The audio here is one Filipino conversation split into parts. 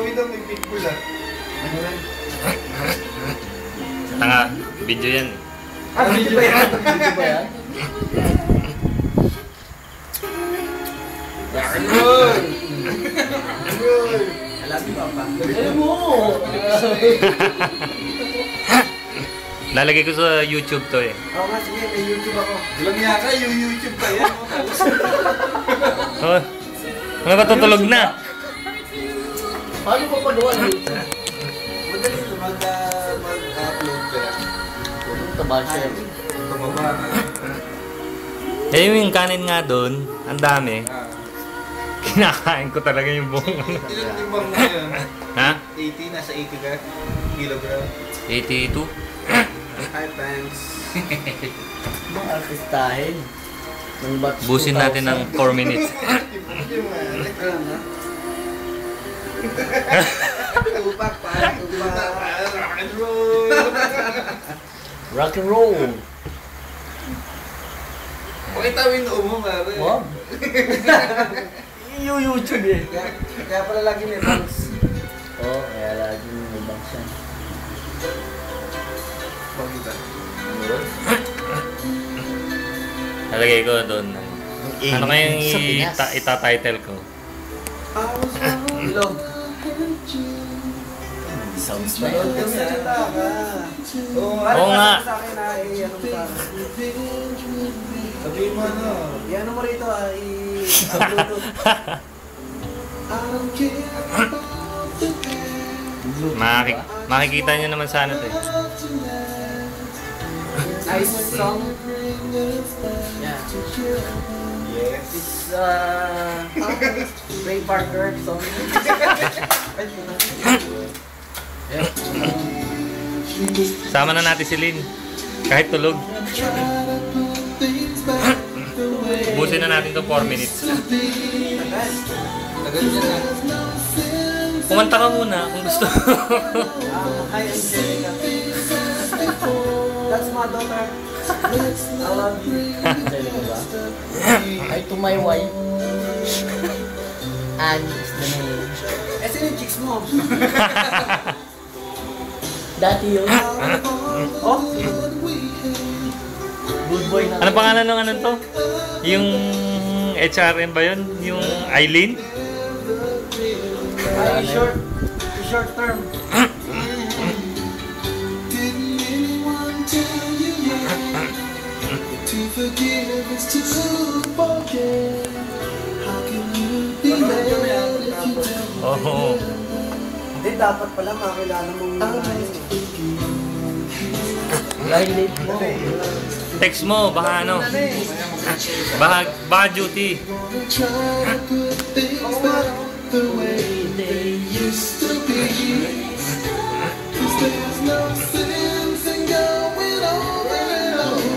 Joey daw may pitbull ah. Ano yan? Tanga, video yan. Video ba yan? Video ba yan? Ayun! Ayun! Alam mo ba? Alam mo! Lalagay ko sa YouTube to eh. Oo nga, sige, may YouTube ako. Alam niya ka, yung YouTube pa yan. Oh, mga katutulog na. Paano ko pagawa ng YouTube? Madali ito mag-upload ka. Pumunta ba siya? Tumaba na. Eh yung kanin nga doon, ang dami. Ah. Kinakain ko talaga yung buong ano. Ilan timbang mo yun? Ha? 80, nasa 80 ka? Kilogram? 82? Hi, thanks. Mga artistahin. Ng batch Busin natin ng 4 minutes. Tupak pa, tupak. Rock and roll. Rock and roll. Pakitawin na mo, mare. Wow. Yung YouTube eh. Kaya pala lagi may bangs. Oo, kaya lagi may bangs yan. Pakita. Lalagay ko doon. Ano kayang ita-title ko? Ilog. Sounds like Manood ka salita ka. Oo nga. Sa akin ay ano sa Sabihin mo ano. i-ano mo rito i-Bluetooth. Makikita nyo naman sana ito eh. Nice song. Yeah. Yes. It's Ray Parker song. Yeah. Sama na natin si Lynn. Kahit tulog. Busin na natin to 4 minutes. Tagal niya na. Kumanta ka muna kung gusto. Hi, Angelica. That's my daughter. I love you. Angelica ba? Hi to my wife. Anne is the name. Eh, sino yung chicks mo? Dati yun. Oh? Good boy na. Ano pangalan ng ano to? Yung HRM ba yun? Yung Eileen? Ay, short term. Oh. Hindi, dapat pala makilala mong dahil late mo. Text mo, baka ano? Baka duty.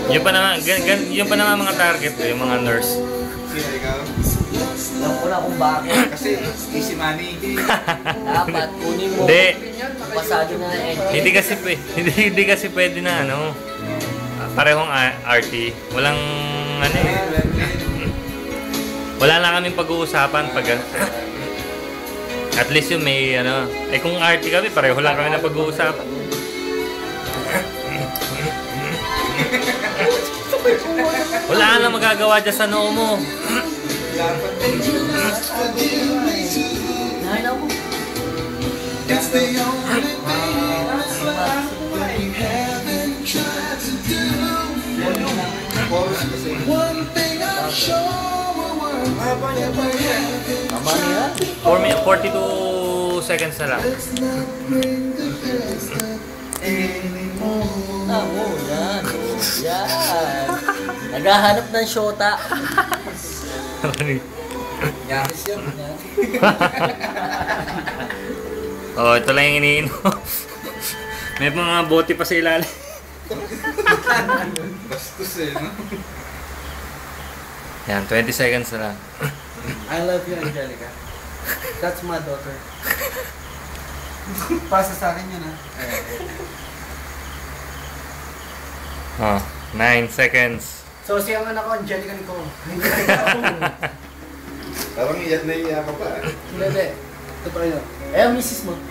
Yung pa naman mga target ko, yung mga nurse. Sino ikaw? Alam ko na kung bakit. Kasi easy money. Dapat kunin mo. Hindi. Pasado na ng entry. Hindi kasi pwede na ano. Parehong RT. Walang ano eh. Wala na kaming pag-uusapan pag at least yung may ano. Eh kung RT kami, pareho lang kami na pag-uusapan. Wala na magagawa dyan sa noo mo. Nahin ako. It's the only thing one thing I'm sure will work. Tama niya. 42 seconds na lang. Tamo, yan. Yan. Naghahanap ng shota. Yakis yun. Oh, ito lang yung iniinom. May mga bote pa sa ilalim. Bastos eh, no? Yan, 20 seconds na lang. I love you, Angelica. That's my daughter. Pasa sa akin yun, ha? Oh, 9 seconds. So, siya nga ako, Angelica Nicole. Parang iyak na iyak ka pa. Hindi. Ito pa yun. Eh, ang misis mo.